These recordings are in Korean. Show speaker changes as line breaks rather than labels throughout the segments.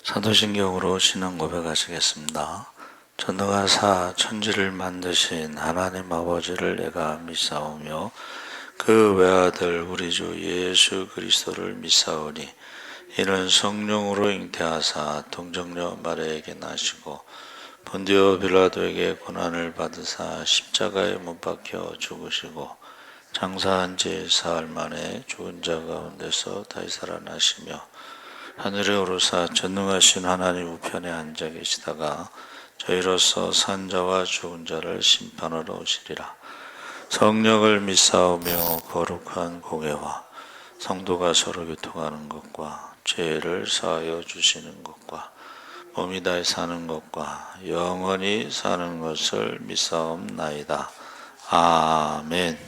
사도신경으로 신앙 고백하시겠습니다. 전능하사 천지를 만드신 하나님 아버지를 내가 믿사오며 그 외아들 우리 주 예수 그리스도를 믿사오니 이는 성령으로 잉태하사 동정녀 마리아에게 나시고 본디오 빌라도에게 고난을 받으사 십자가에 못 박혀 죽으시고 장사한 지 사흘 만에 죽은 자 가운데서 다시 살아나시며 하늘에 오르사 전능하신 하나님 우편에 앉아 계시다가 저희로서 산 자와 죽은 자를 심판하러 오시리라. 성령을 믿사오며 거룩한 공예와 성도가 서로 교통하는 것과 죄를 사하여 주시는 것과 몸이 다해 사는 것과 영원히 사는 것을 믿사옵나이다. 아멘.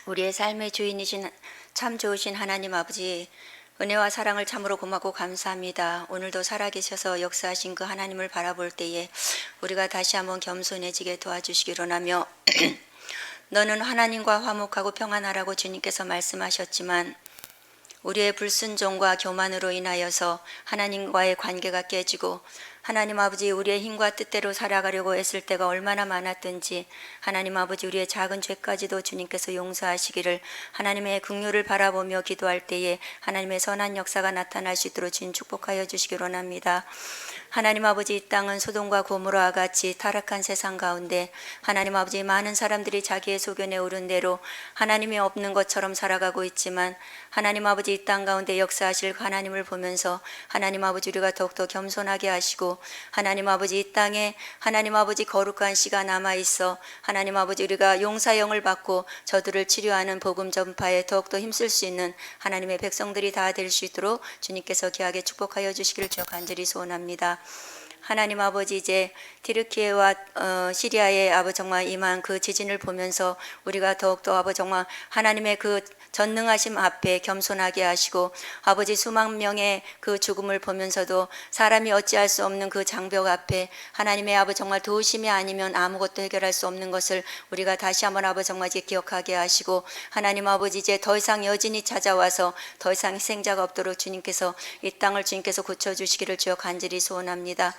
우리의 삶의 주인이신 참 좋으신 하나님 아버지, 은혜와 사랑을 참으로 고맙고 감사합니다. 오늘도 살아계셔서 역사하신 그 하나님을 바라볼 때에 우리가 다시 한번 겸손해지게 도와주시기로 하며 너는 하나님과 화목하고 평안하라고 주님께서 말씀하셨지만 우리의 불순종과 교만으로 인하여서 하나님과의 관계가 깨지고 하나님 아버지 우리의 힘과 뜻대로 살아가려고 애쓸 때가 얼마나 많았든지 하나님 아버지 우리의 작은 죄까지도 주님께서 용서하시기를 하나님의 긍휼을 바라보며 기도할 때에 하나님의 선한 역사가 나타날 수 있도록 주님 축복하여 주시기로 합니다. 하나님 아버지 이 땅은 소돔과 고모라와 같이 타락한 세상 가운데 하나님 아버지 많은 사람들이 자기의 소견에 오른 대로 하나님이 없는 것처럼 살아가고 있지만 하나님 아버지 이 땅 가운데 역사하실 하나님을 보면서 하나님 아버지 우리가 더욱더 겸손하게 하시고 하나님 아버지 이 땅에 하나님 아버지 거룩한 씨가 남아있어 하나님 아버지 우리가 용사형을 받고 저들을 치료하는 복음 전파에 더욱더 힘쓸 수 있는 하나님의 백성들이 다 될 수 있도록 주님께서 귀하게 축복하여 주시기를 저 간절히 소원합니다. 하나님 아버지 이제 티르키예와 시리아에 아버지 정말 임한 그 지진을 보면서 우리가 더욱더 아버지 정말 하나님의 그 전능하심 앞에 겸손하게 하시고 아버지 수만 명의 그 죽음을 보면서도 사람이 어찌할 수 없는 그 장벽 앞에 하나님의 아버지 정말 도우심이 아니면 아무것도 해결할 수 없는 것을 우리가 다시 한번 아버지 정말 이제 기억하게 하시고 하나님 아버지 이제 더 이상 여진이 찾아와서 더 이상 희생자가 없도록 주님께서 이 땅을 주님께서 고쳐주시기를 주여 간절히 소원합니다.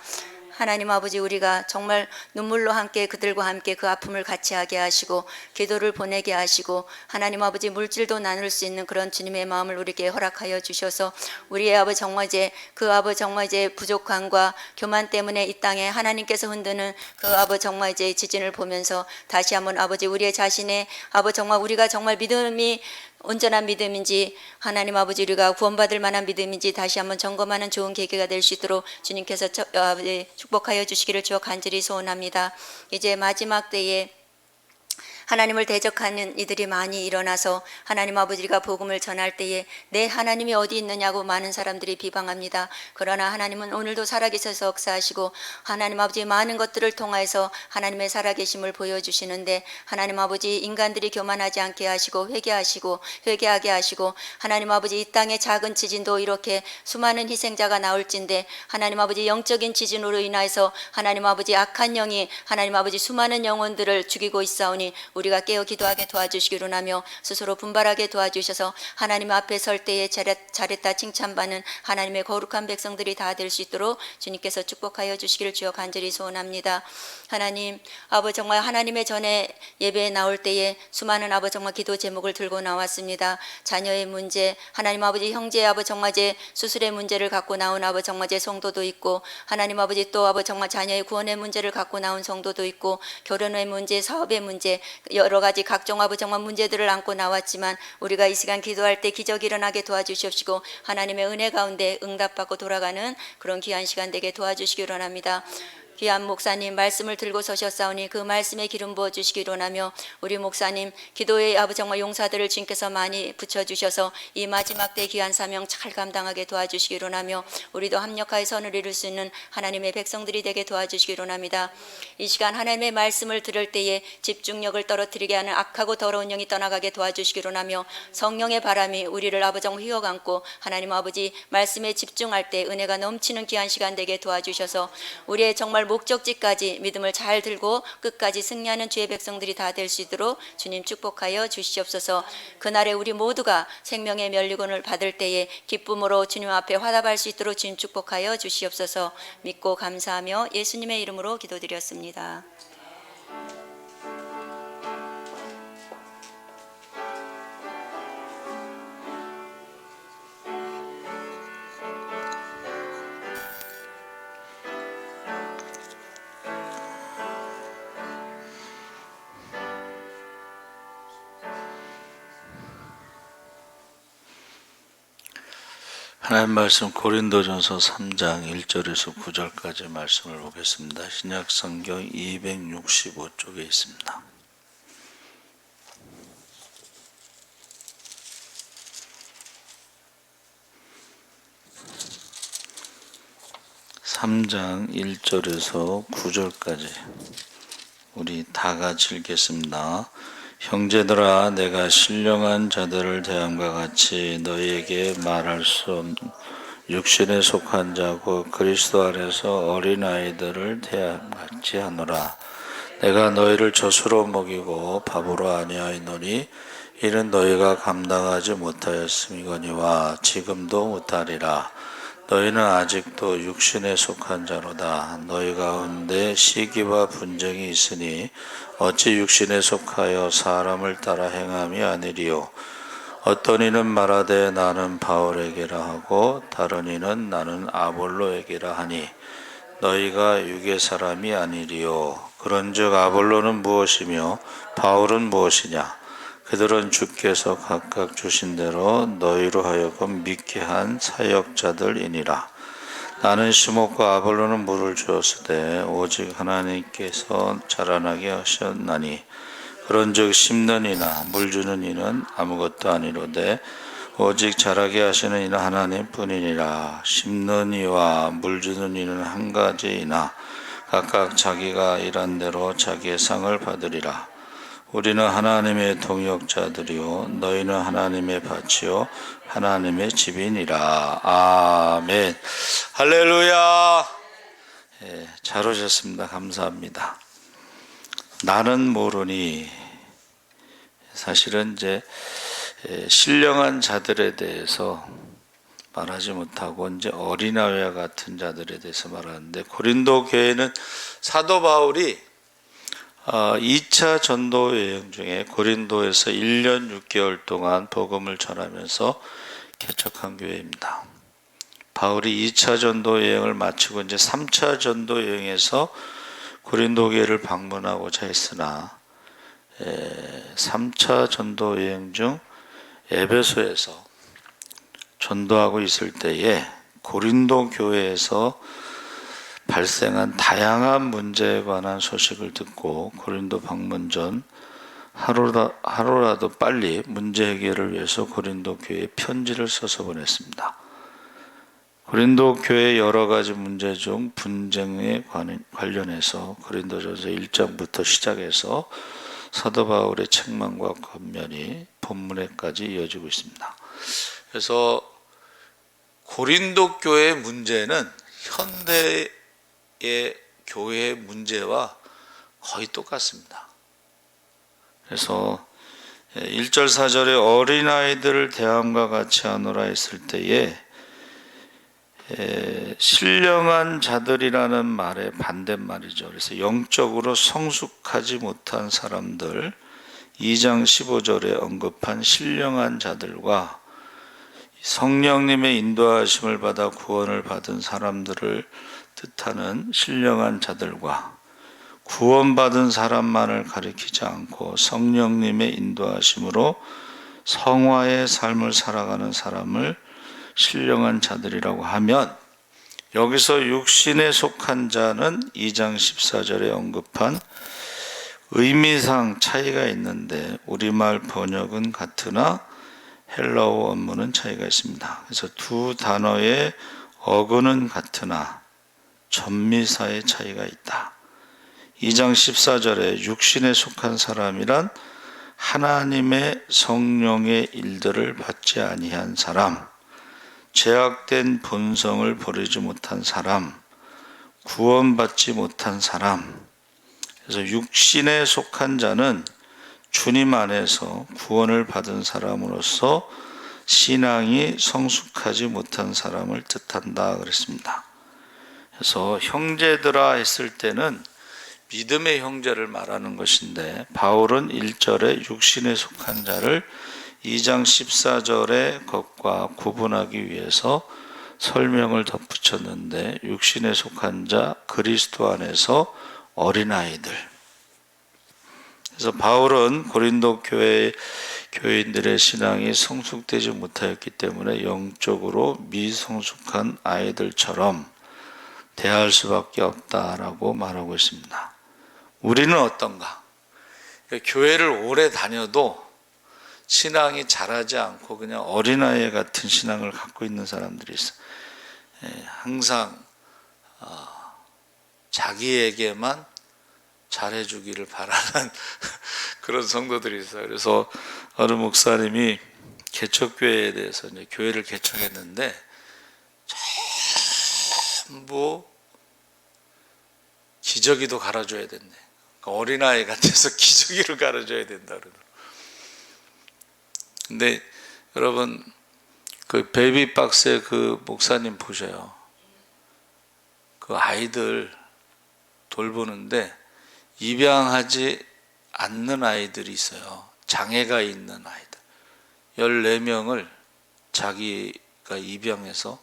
하나님 아버지 우리가 정말 눈물로 함께 그들과 함께 그 아픔을 같이 하게 하시고 기도를 보내게 하시고 하나님 아버지 물질도 나눌 수 있는 그런 주님의 마음을 우리에게 허락하여 주셔서 우리의 아버지 정말 이제 그 아버지 정말 이제 부족함과 교만 때문에 이 땅에 하나님께서 흔드는 그 아버지 정말 이제 지진을 보면서 다시 한번 아버지 우리의 자신의 아버지 정말 우리가 정말 믿음이 온전한 믿음인지 하나님 아버지 우리가 구원받을 만한 믿음인지 다시 한번 점검하는 좋은 계기가 될 수 있도록 주님께서 축복하여 주시기를 주어 간절히 소원합니다. 이제 마지막 때에 하나님을 대적하는 이들이 많이 일어나서 하나님 아버지가 복음을 전할 때에 내 하나님이 어디 있느냐고 많은 사람들이 비방합니다. 그러나 하나님은 오늘도 살아계셔서 역사하시고 하나님 아버지 많은 것들을 통하여서 하나님의 살아계심을 보여주시는데 하나님 아버지 인간들이 교만하지 않게 하시고 회개하게 하시고 하나님 아버지 이 땅의 작은 지진도 이렇게 수많은 희생자가 나올진데 하나님 아버지 영적인 지진으로 인하여서 하나님 아버지 악한 영이 하나님 아버지 수많은 영혼들을 죽이고 있사오니 우리가 깨어 기도하게 도와주시기로 하며 스스로 분발하게 도와주셔서 하나님 앞에 설 때에 잘했다 칭찬받는 하나님의 거룩한 백성들이 다 될 수 있도록 주님께서 축복하여 주시기를 주여 간절히 소원합니다. 하나님 아버지 정말 하나님의 전에 예배에 나올 때에 수많은 아버지 정말 기도 제목을 들고 나왔습니다. 자녀의 문제 하나님 아버지 형제 아버지 정말 제 수술의 문제를 갖고 나온 아버지 정말 제 성도도 있고 하나님 아버지 또 아버지 정말 자녀의 구원의 문제를 갖고 나온 성도도 있고 결혼의 문제 사업의 문제 여러 가지 각종 아버지 정말 문제들을 안고 나왔지만 우리가 이 시간 기도할 때 기적이 일어나게 도와주시옵시고 하나님의 은혜 가운데 응답받고 돌아가는 그런 귀한 시간 되게 도와주시기 원합니다. 귀한 목사님 말씀을 들고 서셨사오니 그 말씀에 기름 부어 주시기로 하며 우리 목사님 기도의 아버지 정말 용사들을 주님께서 많이 붙여주셔서 이 마지막 때 귀한 사명 잘 감당하게 도와주시기로 하며 우리도 합력하여 선을 이룰 수 있는 하나님의 백성들이 되게 도와주시기로 합니다. 이 시간 하나님의 말씀을 들을 때에 집중력을 떨어뜨리게 하는 악하고 더러운 영이 떠나가게 도와주시기로 하며 성령의 바람이 우리를 아버지 정말 휘어감고 하나님 아버지 말씀에 집중할 때 은혜가 넘치는 귀한 시간 되게 도와주셔서 우리의 정말 목적지까지 믿음을 잘 들고 끝까지 승리하는 주의 백성들이 다 될 수 있도록 주님 축복하여 주시옵소서. 그날에 우리 모두가 생명의 면류관을 받을 때에 기쁨으로 주님 앞에 화답할 수 있도록 주님 축복하여 주시옵소서. 믿고 감사하며 예수님의 이름으로 기도드렸습니다.
하나님 말씀 고린도전서 3장 1절에서 9절까지 말씀을 보겠습니다. 신약 성경 265쪽에 있습니다. (3장) 1절에서 9절까지 우리 다 같이 읽겠습니다. 형제들아, 내가 신령한 자들을 대함과 같이 너희에게 말할 수 없는 육신에 속한 자고 그리스도 안에서 어린아이들을 대함같이 하노라. 내가 너희를 젖으로 먹이고 밥으로 아니하였노니 이는 너희가 감당하지 못하였음이거니와 지금도 못하리라. 너희는 아직도 육신에 속한 자로다. 너희 가운데 시기와 분쟁이 있으니 어찌 육신에 속하여 사람을 따라 행함이 아니리요. 어떤 이는 말하되 나는 바울에게라 하고 다른 이는 나는 아볼로에게라 하니 너희가 육의 사람이 아니리요. 그런즉 아볼로는 무엇이며 바울은 무엇이냐? 그들은 주께서 각각 주신 대로 너희로 하여금 믿게 한 사역자들이니라. 나는 심었고 아볼로는 물을 주었으되 오직 하나님께서 자라나게 하셨나니 그런즉 심는 이나 물 주는 이는 아무것도 아니로되 오직 자라게 하시는 이는 하나님뿐이니라. 심는 이와 물 주는 이는 한 가지이나 각각 자기가 일한 대로 자기의 상을 받으리라. 우리는 하나님의 동역자들이요 너희는 하나님의 밭이요 하나님의 집이니라. 아멘. 할렐루야. 잘 오셨습니다. 감사합니다. 나는 모르니 사실은 이제 신령한 자들에 대해서 말하지 못하고 이제 어린아이와 같은 자들에 대해서 말하는데 고린도 교회는 사도 바울이 2차 전도 여행 중에 고린도에서 1년 6개월 동안 복음을 전하면서 개척한 교회입니다. 바울이 2차 전도 여행을 마치고 이제 3차 전도 여행에서 고린도 교회를 방문하고자 했으나 3차 전도 여행 중 에베소에서 전도하고 있을 때에 고린도 교회에서 발생한 다양한 문제에 관한 소식을 듣고 고린도 방문 전 하루라도 빨리 문제 해결을 위해서 고린도 교회에 편지를 써서 보냈습니다. 고린도 교회의 여러 가지 문제 중 분쟁에 관련해서 고린도전서 1장부터 시작해서 사도 바울의 책망과 권면이 본문에까지 이어지고 있습니다. 그래서 고린도 교회의 문제는 현대의 교회의 문제와 거의 똑같습니다. 그래서 1절 4절에 어린아이들을 대함과 같이 하노라 했을 때에 신령한 자들이라는 말의 반대말이죠. 그래서 영적으로 성숙하지 못한 사람들, 2장 15절에 언급한 신령한 자들과 성령님의 인도하심을 받아 구원을 받은 사람들을 뜻하는 신령한 자들과 구원받은 사람만을 가리키지 않고 성령님의 인도하심으로 성화의 삶을 살아가는 사람을 신령한 자들이라고 하면 여기서 육신에 속한 자는 2장 14절에 언급한 의미상 차이가 있는데 우리말 번역은 같으나 헬라어 원문은 차이가 있습니다. 그래서 두 단어의 어근은 같으나 전미사의 차이가 있다. 2장 14절에 육신에 속한 사람이란 하나님의 성령의 일들을 받지 아니한 사람, 죄악된 본성을 버리지 못한 사람, 구원받지 못한 사람. 그래서 육신에 속한 자는 주님 안에서 구원을 받은 사람으로서 신앙이 성숙하지 못한 사람을 뜻한다 그랬습니다. 그래서 형제들아 했을 때는 믿음의 형제를 말하는 것인데 바울은 1절에 육신에 속한 자를 2장 14절의 것과 구분하기 위해서 설명을 덧붙였는데 육신에 속한 자 그리스도 안에서 어린아이들. 그래서 바울은 고린도 교인들의 신앙이 성숙되지 못하였기 때문에 영적으로 미성숙한 아이들처럼 대할 수밖에 없다라고 말하고 있습니다. 우리는 어떤가? 교회를 오래 다녀도 신앙이 자라지 않고 그냥 어린아이 같은 신앙을 갖고 있는 사람들이 있어요. 항상 자기에게만 잘해주기를 바라는 그런 성도들이 있어요. 그래서 어느 목사님이 개척교회에 대해서 이제 교회를 개척했는데 전부 기저귀도 갈아줘야 된대. 그러니까 어린아이 같아서 기저귀를 갈아줘야 된다 그러더라고요. 근데 여러분 그 베이비박스의 그 목사님 보셔요. 그 아이들 돌보는데 입양하지 않는 아이들이 있어요. 장애가 있는 아이들 14명을 자기가 입양해서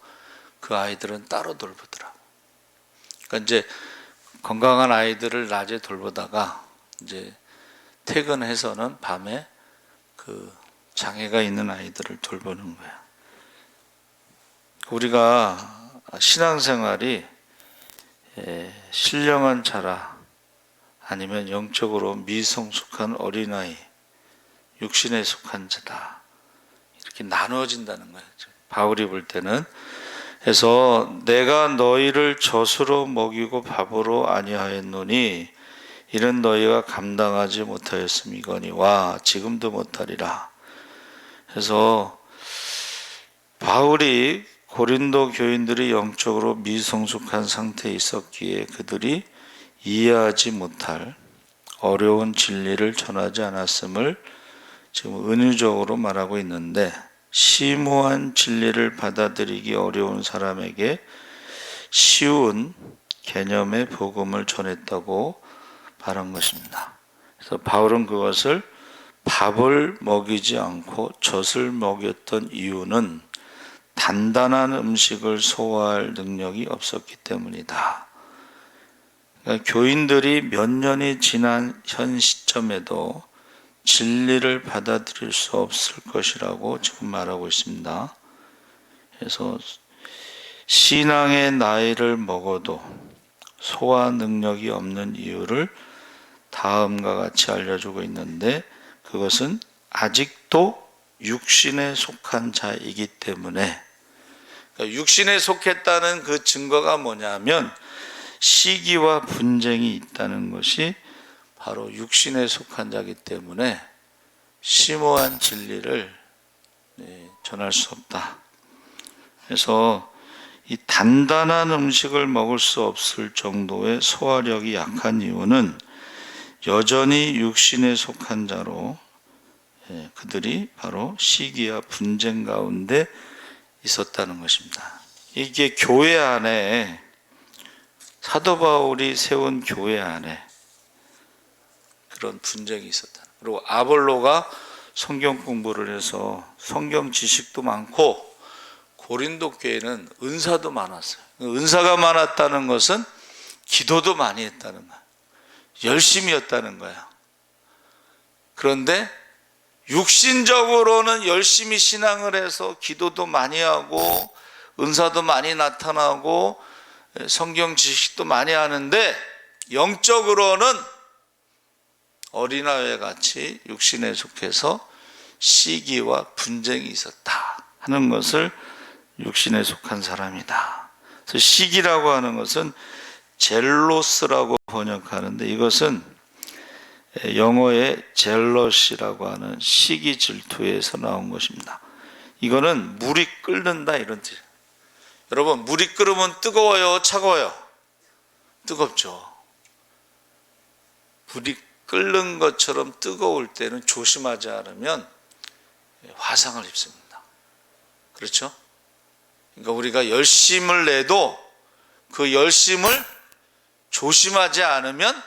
그 아이들은 따로 돌보더라고. 그러니까 이제 건강한 아이들을 낮에 돌보다가 이제 퇴근해서는 밤에 그 장애가 있는 아이들을 돌보는 거야. 우리가 신앙생활이 신령한 자라 아니면 영적으로 미성숙한 어린아이, 육신에 속한 자다 이렇게 나누어진다는 거예요. 바울이 볼 때는. 그래서 내가 너희를 젖으로 먹이고 밥으로 아니하였노니 이는 너희가 감당하지 못하였음이거니와 지금도 못하리라. 그래서 바울이 고린도 교인들이 영적으로 미성숙한 상태에 있었기에 그들이 이해하지 못할 어려운 진리를 전하지 않았음을 지금 은유적으로 말하고 있는데 심오한 진리를 받아들이기 어려운 사람에게 쉬운 개념의 복음을 전했다고 말한 것입니다. 그래서 바울은 그것을 밥을 먹이지 않고 젖을 먹였던 이유는 단단한 음식을 소화할 능력이 없었기 때문이다. 그러니까 교인들이 몇 년이 지난 현 시점에도 진리를 받아들일 수 없을 것이라고 지금 말하고 있습니다. 그래서 신앙의 나이를 먹어도 소화 능력이 없는 이유를 다음과 같이 알려주고 있는데 그것은 아직도 육신에 속한 자이기 때문에 그러니까 육신에 속했다는 그 증거가 뭐냐면 시기와 분쟁이 있다는 것이 바로 육신에 속한 자이기 때문에 심오한 진리를 전할 수 없다. 그래서 이 단단한 음식을 먹을 수 없을 정도의 소화력이 약한 이유는 여전히 육신에 속한 자로 그들이 바로 시기와 분쟁 가운데 있었다는 것입니다. 이게 교회 안에 사도 바울이 세운 교회 안에 그런 분쟁이 있었다. 그리고 아볼로가 성경 공부를 해서 성경 지식도 많고 고린도 교회는 은사도 많았어요. 은사가 많았다는 것은 기도도 많이 했다는 거야. 열심이었다는 거야. 그런데 육신적으로는 열심히 신앙을 해서 기도도 많이 하고 은사도 많이 나타나고 성경 지식도 많이 하는데 영적으로는 어린아이와 같이 육신에 속해서 시기와 분쟁이 있었다 하는 것을 육신에 속한 사람이다. 그래서 시기라고 하는 것은 젤로스라고 번역하는데 이것은 영어의 젤러시라고 하는 시기 질투에서 나온 것입니다. 이거는 물이 끓는다 이런 뜻이에요. 여러분, 물이 끓으면 뜨거워요, 차가워요? 뜨겁죠. 물이 끓는 것처럼 뜨거울 때는 조심하지 않으면 화상을 입습니다. 그렇죠? 그러니까 우리가 열심을 내도 그 열심을 조심하지 않으면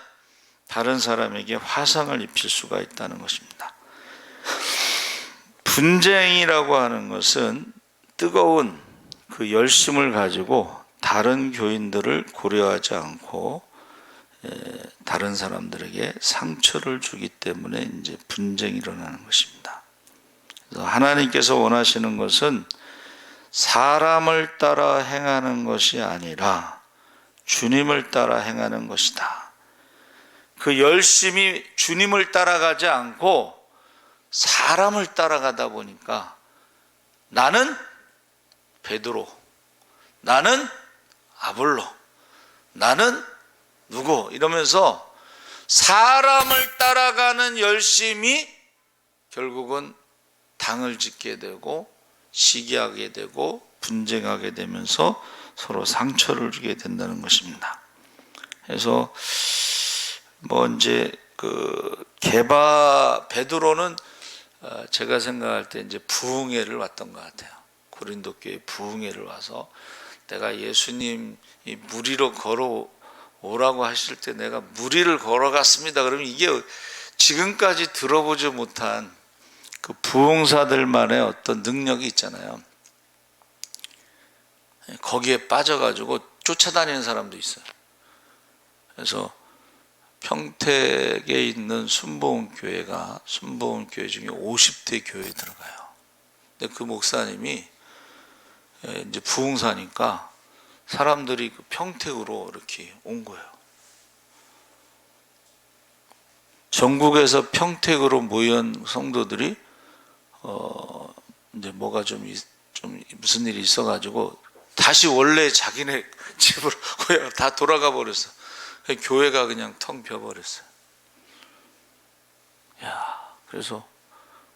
다른 사람에게 화상을 입힐 수가 있다는 것입니다. 분쟁이라고 하는 것은 뜨거운 그 열심을 가지고 다른 교인들을 고려하지 않고 다른 사람들에게 상처를 주기 때문에 이제 분쟁이 일어나는 것입니다. 그래서 하나님께서 원하시는 것은 사람을 따라 행하는 것이 아니라 주님을 따라 행하는 것이다. 그 열심이 주님을 따라가지 않고 사람을 따라가다 보니까 나는 베드로, 나는 아볼로, 나는 누구 이러면서 사람을 따라가는 열심이 결국은 당을 짓게 되고 시기하게 되고 분쟁하게 되면서 서로 상처를 주게 된다는 것입니다. 그래서 이제 베드로는 제가 생각할 때 이제 부흥회를 왔던 것 같아요. 고린도 교회 부흥회를 와서 내가 예수님 이 무리로 걸어오라고 하실 때 내가 무리를 걸어갔습니다. 그러면 이게 지금까지 들어보지 못한 그 부흥사들만의 어떤 능력이 있잖아요. 거기에 빠져가지고 쫓아다니는 사람도 있어요. 그래서 평택에 있는 순복음교회가 순복음교회 중에 50대 교회에 들어가요. 근데 그 목사님이 이제 부흥사니까 사람들이 그 평택으로 이렇게 온 거예요. 전국에서 평택으로 모인 성도들이 이제 뭐가 좀 무슨 일이 있어가지고 다시 원래 자기네 집으로 다 돌아가 버렸어. 교회가 그냥 텅 비어버렸어요. 그래서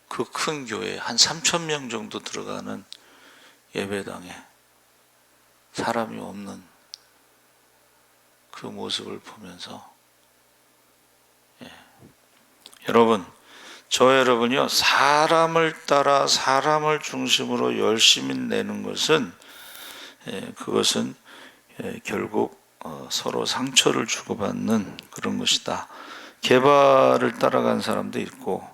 그 큰 교회 한 3,000명 정도 들어가는 예배당에 사람이 없는 그 모습을 보면서 여러분, 여러분이요, 사람을 따라 사람을 중심으로 열심히 내는 것은 그것은 결국 서로 상처를 주고받는 그런 것이다. 개발을 따라간 사람도 있고,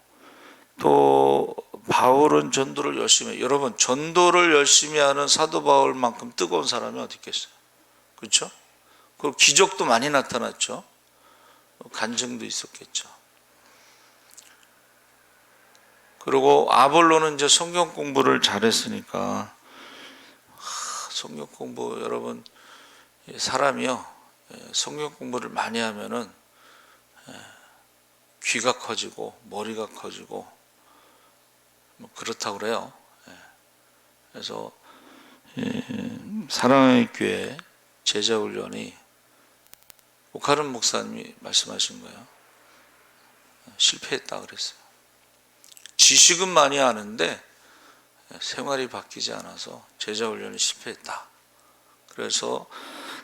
또 바울은 전도를 열심히 해요. 여러분, 전도를 열심히 하는 사도 바울만큼 뜨거운 사람이 어디 있겠어요? 그렇죠? 그리고 기적도 많이 나타났죠. 간증도 있었겠죠. 그리고 아볼로는 이제 성경 공부를 잘했으니까, 성경 공부, 여러분, 사람이요, 성경 공부를 많이 하면은 귀가 커지고 머리가 커지고 뭐 그렇다고 그래요. 그래서 사랑의 교회 제자훈련이 오카른 목사님이 말씀하신 거예요. 실패했다 그랬어요. 지식은 많이 아는데 생활이 바뀌지 않아서 제자훈련이 실패했다. 그래서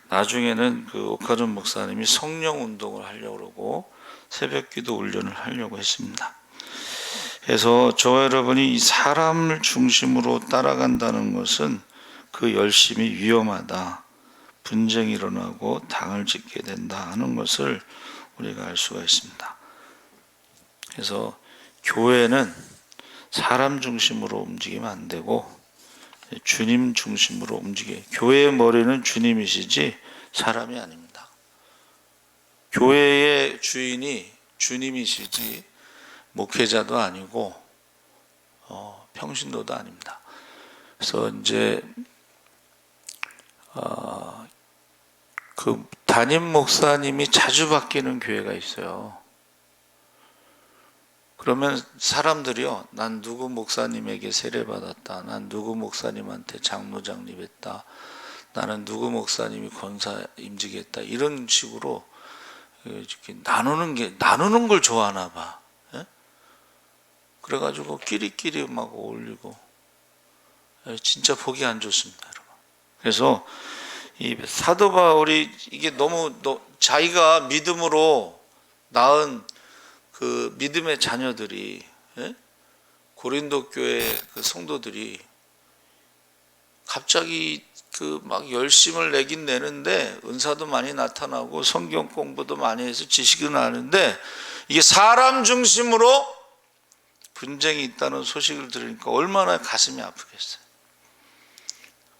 나중에는 그 오카른 목사님이 성령 운동을 하려고 그러고 새벽기도 훈련을 하려고 했습니다. 그래서 여러분이 이 사람을 중심으로 따라간다는 것은 그 열심이 위험하다, 분쟁이 일어나고 당을 짓게 된다 하는 것을 우리가 알 수가 있습니다. 그래서 교회는 사람 중심으로 움직이면 안 되고 주님 중심으로 움직여요. 교회의 머리는 주님이시지 사람이 아닙니다. 교회의 주인이 주님이시지 목회자도 아니고 평신도도 아닙니다. 그래서 이제 그 담임 목사님이 자주 바뀌는 교회가 있어요. 그러면 사람들이요, 난 누구 목사님에게 세례받았다, 난 누구 목사님한테 장로장립했다, 나는 누구 목사님이 권사 임직했다, 이런 식으로 이렇게 나누는 걸 좋아하나 봐. 예? 그래가지고 끼리끼리 막 어울리고, 진짜 보기 안 좋습니다, 여러분. 그래서 이 사도 바울이 이게 너무 자기가 믿음으로 낳은 그 믿음의 자녀들이, 예? 고린도 교회 그 성도들이 갑자기 그 막 열심을 내긴 내는데 은사도 많이 나타나고 성경 공부도 많이 해서 지식은 아는데 이게 사람 중심으로 분쟁이 있다는 소식을 들으니까 얼마나 가슴이 아프겠어요.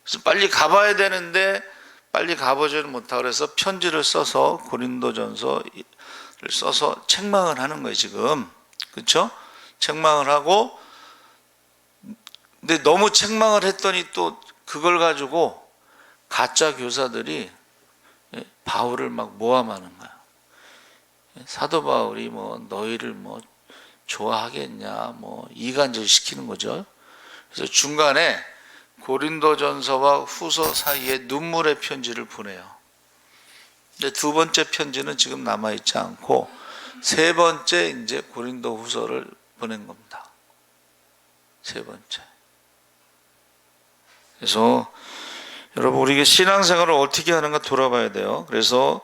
그래서 빨리 가봐야 되는데 빨리 가보지는 못하고 그래서 편지를 써서 고린도전서를 써서 책망을 하는 거예요, 지금. 그렇죠? 책망을 하고, 근데 너무 책망을 했더니 또 그걸 가지고 가짜 교사들이 바울을 막 모함하는 거야. 사도 바울이 뭐 너희를 뭐 좋아하겠냐, 뭐 이간질 시키는 거죠. 그래서 중간에 고린도전서와 후서 사이에 눈물의 편지를 보내요. 근데 두 번째 편지는 지금 남아있지 않고 세 번째 이제 고린도 후서를 보낸 겁니다. 세 번째. 그래서 여러분, 우리가 신앙생활을 어떻게 하는가 돌아봐야 돼요. 그래서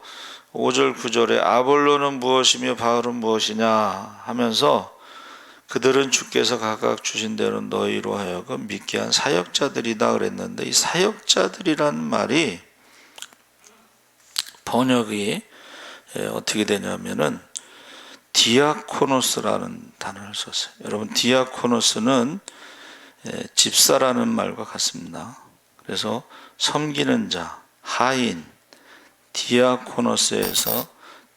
5절 9절에 아볼로는 무엇이며 바울은 무엇이냐 하면서 그들은 주께서 각각 주신 대로 너희로 하여금 믿게 한 사역자들이다 그랬는데, 이 사역자들이라는 말이 번역이 어떻게 되냐면은 디아코노스라는 단어를 썼어요. 여러분, 디아코노스는 집사라는 말과 같습니다. 그래서 섬기는 자, 하인, 디아코노스에서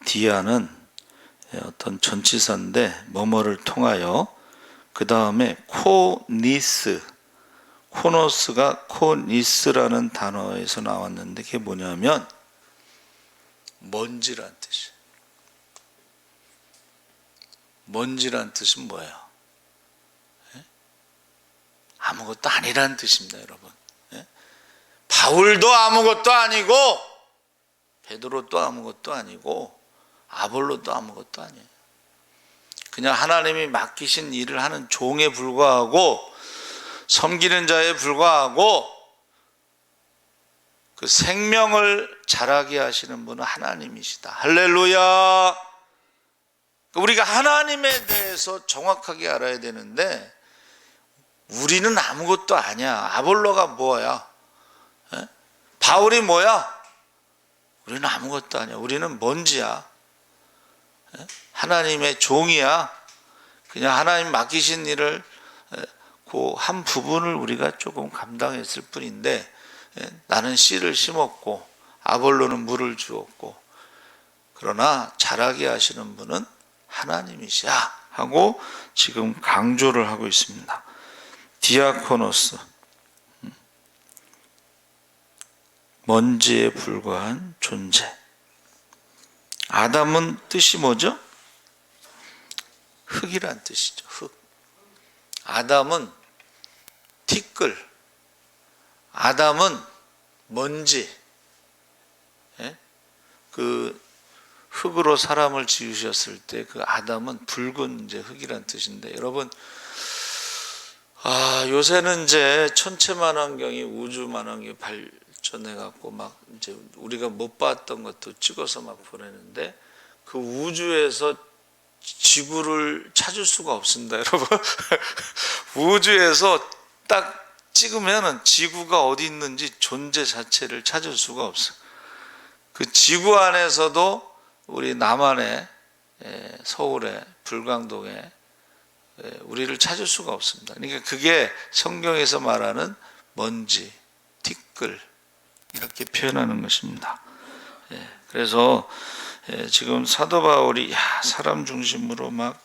디아는 어떤 전치사인데 뭐뭐를 통하여, 그 다음에 코니스, 코노스가 코니스라는 단어에서 나왔는데 그게 뭐냐면 먼지란 뜻이에요. 먼지란 뜻은 뭐예요? 아무것도 아니라는 뜻입니다, 여러분. 바울도 아무것도 아니고 베드로도 아무것도 아니고 아볼로도 아무것도 아니에요. 그냥 하나님이 맡기신 일을 하는 종에 불과하고 섬기는 자에 불과하고, 그 생명을 자라게 하시는 분은 하나님이시다. 할렐루야. 우리가 하나님에 대해서 정확하게 알아야 되는데 우리는 아무것도 아니야. 아볼로가 뭐야? 바울이 뭐야? 우리는 아무것도 아니야. 우리는 먼지야. 하나님의 종이야. 그냥 하나님 맡기신 일을 그 한 부분을 우리가 조금 감당했을 뿐인데, 나는 씨를 심었고 아볼로는 물을 주었고, 그러나 자라게 하시는 분은 하나님이시야 하고 지금 강조를 하고 있습니다. 디아코노스, 먼지에 불과한 존재. 아담은 뜻이 뭐죠? 흙이란 뜻이죠. 흙. 아담은 티끌, 아담은 먼지. 그 흙으로 사람을 지으셨을 때 그 아담은 붉은 이제 흙이란 뜻인데, 여러분, 요새는 이제 천체만환경이 우주만환경이 발전해 갖고 막 이제 우리가 못 봤던 것도 찍어서 막 보내는데, 그 우주에서 지구를 찾을 수가 없습니다, 여러분. 우주에서 딱 찍으면은 지구가 어디 있는지 존재 자체를 찾을 수가 없어요. 그 지구 안에서도 우리 남한의 서울의 불광동에 우리를 찾을 수가 없습니다. 그러니까 그게 성경에서 말하는 먼지, 티끌, 이렇게 표현하는 것입니다. 그래서 지금 사도 바울이 사람 중심으로 막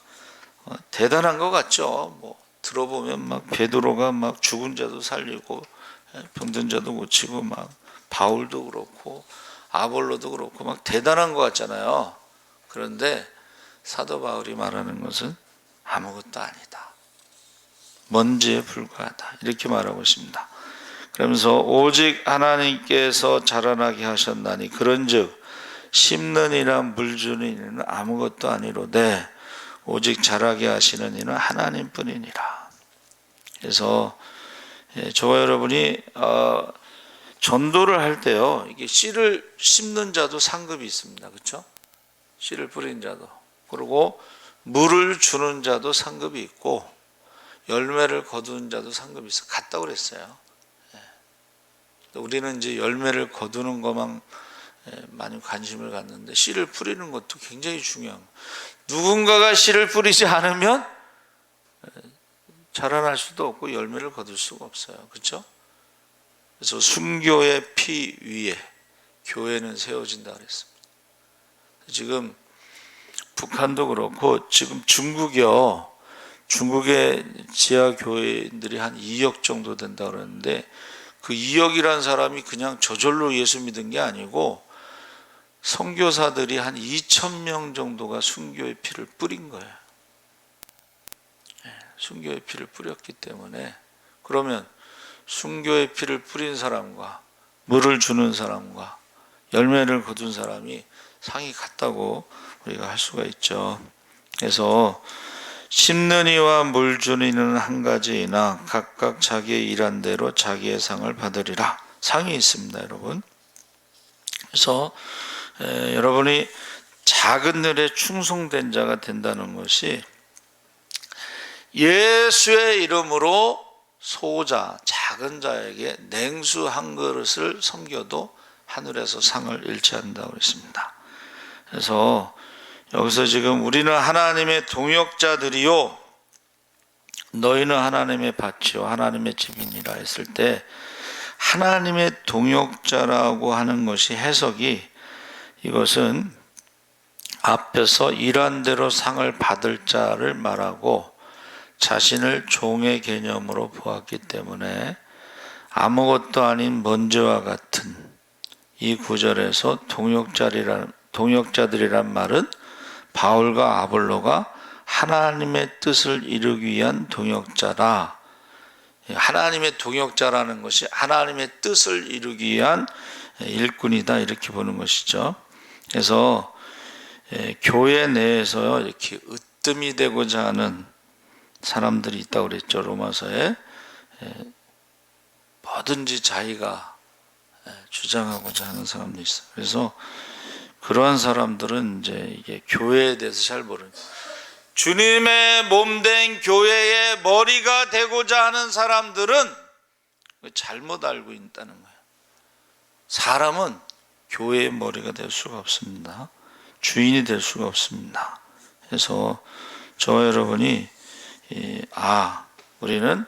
대단한 것 같죠. 뭐 들어보면 막 베드로가 막 죽은 자도 살리고 병든 자도 고치고, 막 바울도 그렇고 아볼로도 그렇고 막 대단한 것 같잖아요. 그런데 사도 바울이 말하는 것은 아무것도 아니다. 먼지에 불과하다. 이렇게 말하고 있습니다. 그러면서 오직 하나님께서 자라나게 하셨나니 그런즉 심는 이나 물 주는 이는 아무것도 아니로되 오직 자라게 하시는 이는 하나님뿐이니라. 그래서 저와 여러분이 전도를 할 때요, 이게 씨를 심는 자도 상급이 있습니다. 그렇죠? 씨를 뿌리는 자도, 그리고 물을 주는 자도 상급이 있고 열매를 거두는 자도 상급이 있어. 같다고 그랬어요. 우리는 이제 열매를 거두는 것만 많이 관심을 갖는데 씨를 뿌리는 것도 굉장히 중요한 거예요. 누군가가 씨를 뿌리지 않으면 자라날 수도 없고 열매를 거둘 수가 없어요. 그렇죠? 그래서 순교의 피 위에 교회는 세워진다 그랬습니다. 지금 북한도 그렇고 지금 중국이요. 중국의 지하 교회인들이 한 2억 정도 된다 그러는데 그 2억이라는 사람이 그냥 저절로 예수 믿은 게 아니고 선교사들이 한 2,000명 정도가 순교의 피를 뿌린 거예요. 순교의 피를 뿌렸기 때문에 그러면 순교의 피를 뿌린 사람과 물을 주는 사람과 열매를 거둔 사람이 상이 같다고 우리가 할 수가 있죠. 그래서 심는 이와 물 주는 이는 한 가지이나 각각 자기의 일한 대로 자기의 상을 받으리라. 상이 있습니다, 여러분. 그래서 여러분이 작은 일에 충성된 자가 된다는 것이 예수의 이름으로 소자, 작은 자에게 냉수 한 그릇을 섬겨도 하늘에서 상을 일치한다고 그랬습니다. 그래서 여기서 지금 우리는 하나님의 동역자들이요 너희는 하나님의 밭이요 하나님의 집이니라 했을 때 하나님의 동역자라고 하는 것이 해석이 이것은 앞에서 일한 대로 상을 받을 자를 말하고 자신을 종의 개념으로 보았기 때문에 아무것도 아닌 먼지와 같은 이 구절에서 동역자들이란 말은 바울과 아볼로가 하나님의 뜻을 이루기 위한 동역자라. 하나님의 동역자라는 것이 하나님의 뜻을 이루기 위한 일꾼이다 이렇게 보는 것이죠. 그래서 교회 내에서 이렇게 으뜸이 되고자 하는 사람들이 있다고 그랬죠. 로마서에 뭐든지 자기가 주장하고자 하는 사람도 있어요. 그래서 그러한 사람들은 이제 이게 교회에 대해서 잘 모르는 주님의 몸된 교회의 머리가 되고자 하는 사람들은 잘못 알고 있다는 거예요. 사람은 교회의 머리가 될 수가 없습니다. 주인이 될 수가 없습니다. 그래서 저와 여러분이 우리는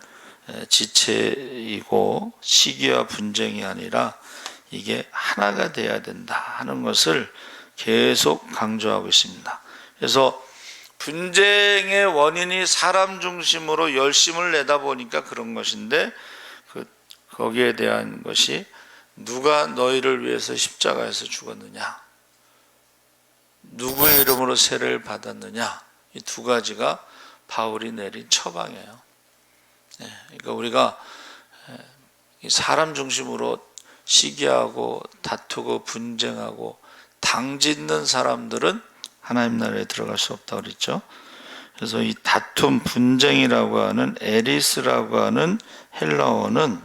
지체이고 시기와 분쟁이 아니라 이게 하나가 돼야 된다 하는 것을 계속 강조하고 있습니다. 그래서 분쟁의 원인이 사람 중심으로 열심을 내다 보니까 그런 것인데 거기에 대한 것이 누가 너희를 위해서 십자가에서 죽었느냐, 누구의 이름으로 세례를 받았느냐, 이 두 가지가 바울이 내린 처방이에요. 그러니까 우리가 사람 중심으로 시기하고 다투고 분쟁하고 당짓는 사람들은 하나님 나라에 들어갈 수 없다고 그랬죠. 그래서 이 다툼 분쟁이라고 하는 에리스라고 하는 헬라어는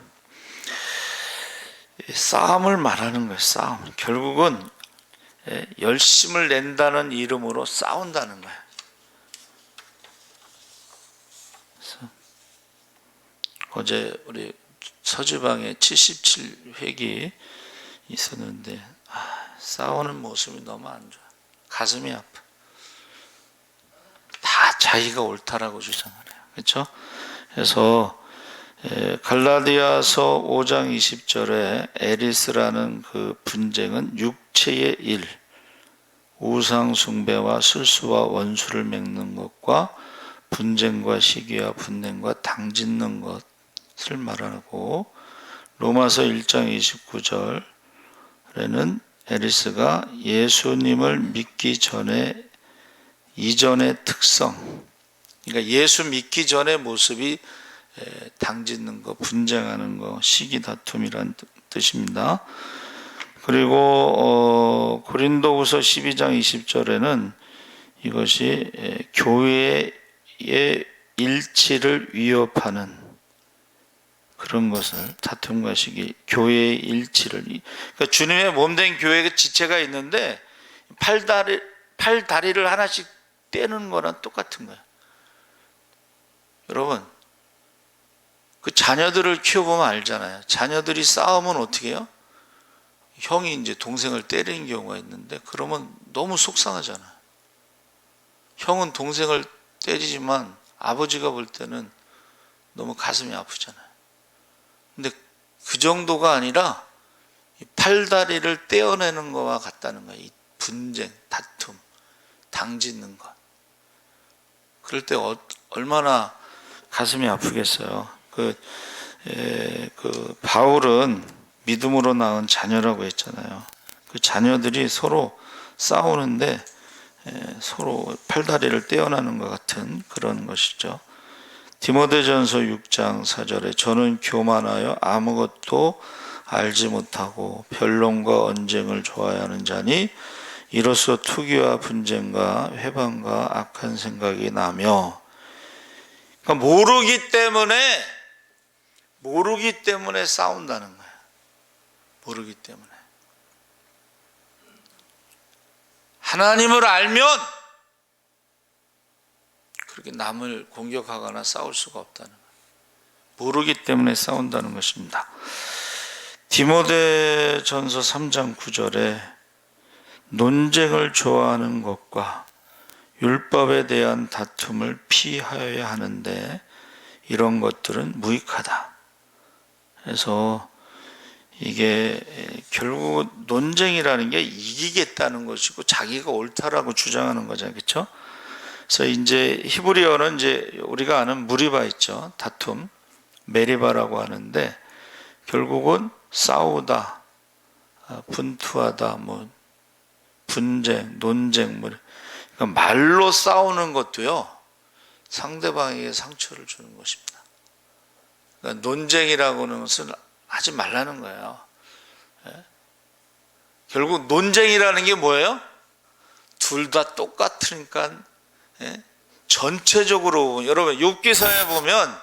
싸움을 말하는 거예요. 싸움. 결국은 열심을 낸다는 이름으로 싸운다는 거예요. 그래서 어제 우리 서주방에 77회기 있었는데 싸우는 모습이 너무 안 좋아. 가슴이 아파. 다 자기가 옳다라고 주장을 해요. 그렇죠? 그래서 갈라디아서 5장 20절에 에리스라는 그 분쟁은 육체의 일, 우상 숭배와 술수와 원수를 맺는 것과 분쟁과 시기와 분냄과 당짓는 것을 말하고, 로마서 1장 29절에는 에리스가 예수님을 믿기 전에 이전의 특성, 그러니까 예수 믿기 전의 모습이 당짓는 거, 분쟁하는 거, 시기 다툼이란 뜻입니다. 그리고 고린도후서 12장 20절에는 이것이 교회의 일치를 위협하는 그런 것을, 다툼과 시기, 교회의 일치를, 그러니까 주님의 몸된 교회의 지체가 있는데 팔다리를 하나씩 떼는 거랑 똑같은 거예요. 여러분, 그 자녀들을 키워보면 알잖아요. 자녀들이 싸우면 어떻게 해요? 형이 이제 동생을 때리는 경우가 있는데, 그러면 너무 속상하잖아요. 형은 동생을 때리지만 아버지가 볼 때는 너무 가슴이 아프잖아요. 근데 그 정도가 아니라 팔다리를 떼어내는 것과 같다는 거예요. 이 분쟁, 다툼, 당짓는 것. 그럴 때 얼마나 가슴이 아프겠어요. 그 바울은 믿음으로 낳은 자녀라고 했잖아요. 그 자녀들이 서로 싸우는데 서로 팔다리를 떼어나는 것 같은 그런 것이죠. 디모데전서 6장 4절에 저는 교만하여 아무것도 알지 못하고 변론과 언쟁을 좋아하는 자니 이로써 투기와 분쟁과 회방과 악한 생각이 나며, 그러니까 모르기 때문에 싸운다는 거예요. 모르기 때문에. 하나님을 알면 그렇게 남을 공격하거나 싸울 수가 없다는 거예요. 모르기 때문에 싸운다는 것입니다. 디모데전서 3장 9절에 논쟁을 좋아하는 것과 율법에 대한 다툼을 피하여야 하는데 이런 것들은 무익하다. 그래서 이게 결국 논쟁이라는 게 이기겠다는 것이고 자기가 옳다라고 주장하는 거잖아요. 그렇죠? 그래서 이제 히브리어는 이제 우리가 아는 무리바 있죠. 다툼, 메리바라고 하는데 결국은 싸우다, 분투하다, 뭐 분쟁, 논쟁, 뭐 그러니까 말로 싸우는 것도요 상대방에게 상처를 주는 것입니다. 그러니까 논쟁이라고 하는 것은 하지 말라는 거예요. 결국 논쟁이라는 게 뭐예요? 둘 다 똑같으니까 전체적으로 여러분 욥기서에 보면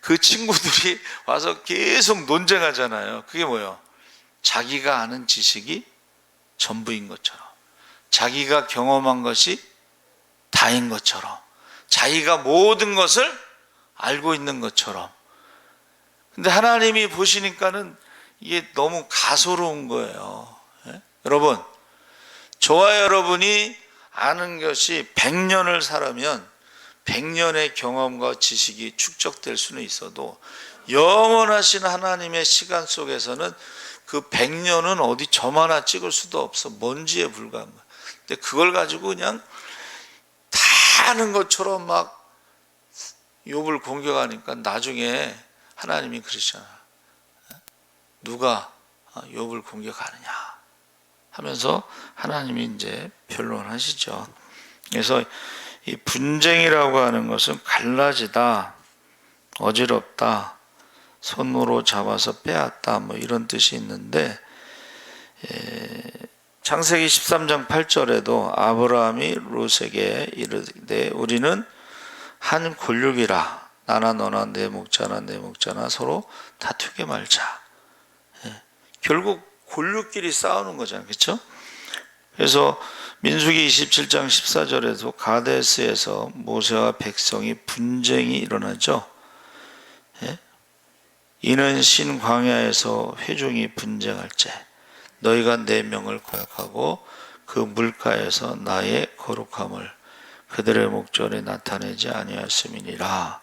그 친구들이 와서 계속 논쟁하잖아요. 그게 뭐예요? 자기가 아는 지식이 전부인 것처럼, 자기가 경험한 것이 다인 것처럼, 자기가 모든 것을 알고 있는 것처럼. 근데 하나님이 보시니까는 이게 너무 가소로운 거예요. 여러분, 저와 여러분이 아는 것이 100년을 살아면 100년의 경험과 지식이 축적될 수는 있어도 영원하신 하나님의 시간 속에서는 그 100년은 어디 점 하나 찍을 수도 없어. 먼지에 불과한 거야. 근데 그걸 가지고 그냥 다 아는 것처럼 막 욥을 공격하니까 나중에 하나님이 그러시잖아. 누가 욥을 공격하느냐 하면서 하나님이 이제 변론하시죠. 그래서 이 분쟁이라고 하는 것은 갈라지다, 어지럽다, 손으로 잡아서 빼앗다, 뭐 이런 뜻이 있는데, 창세기 13장 8절에도 아브라함이 롯에게 이르되 우리는 한 골육이라, 나나 너나 내 목자나 내 목자나 서로 다투게 말자. 결국 골육끼리 싸우는 거잖아요. 그렇죠? 그래서 민수기 27장 14절에도 가데스에서 모세와 백성이 분쟁이 일어나죠. 이는 신 광야에서 회중이 분쟁할제 너희가 내 명을 거역하고 그 물가에서 나의 거룩함을 그들의 목전에 나타내지 아니하였음이니라.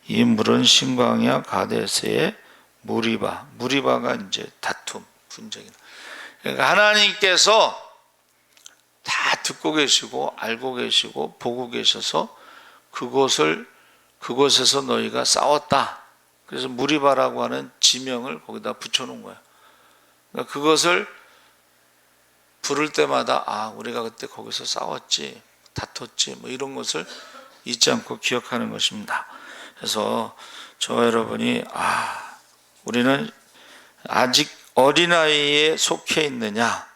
이 물은 신광야 가데스의 무리바가 이제 다툼, 분쟁이다. 그러니까 하나님께서 다 듣고 계시고 알고 계시고 보고 계셔서 그곳에서 너희가 싸웠다. 그래서 무리바라고 하는 지명을 거기다 붙여놓은 거야. 그러니까 그것을 부를 때마다 우리가 그때 거기서 싸웠지, 다퉜지, 뭐 이런 것을 잊지 않고 기억하는 것입니다. 그래서 저와 여러분이 우리는 아직 어린아이에 속해 있느냐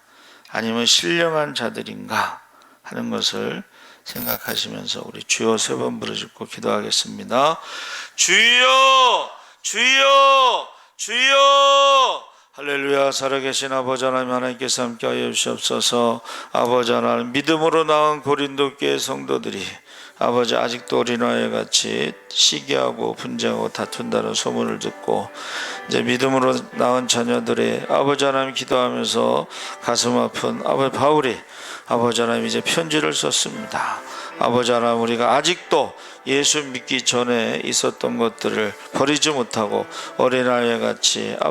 아니면 신령한 자들인가 하는 것을 생각하시면서 우리 주여 3번 부르짖고 기도하겠습니다. 주여, 주여, 주여. 할렐루야. 살아계신 아버지 하나님, 하나님께서 함께하여 주시옵소서. 아버지 하나님, 믿음으로 나온 고린도 교회 성도들이 아버지 아직도 어린아이 같이 시기하고 분쟁하고 다툰다는 소문을 듣고 이제 믿음으로 낳은 자녀들의 아버지 하나님 기도하면서 가슴 아픈 아버지 바울이 아버지 하나님 이제 편지를 썼습니다. 아버지 하나님, 우리가 아직도 예수 믿기 전에 있었던 것들을 버리지 못하고 어린아이 같이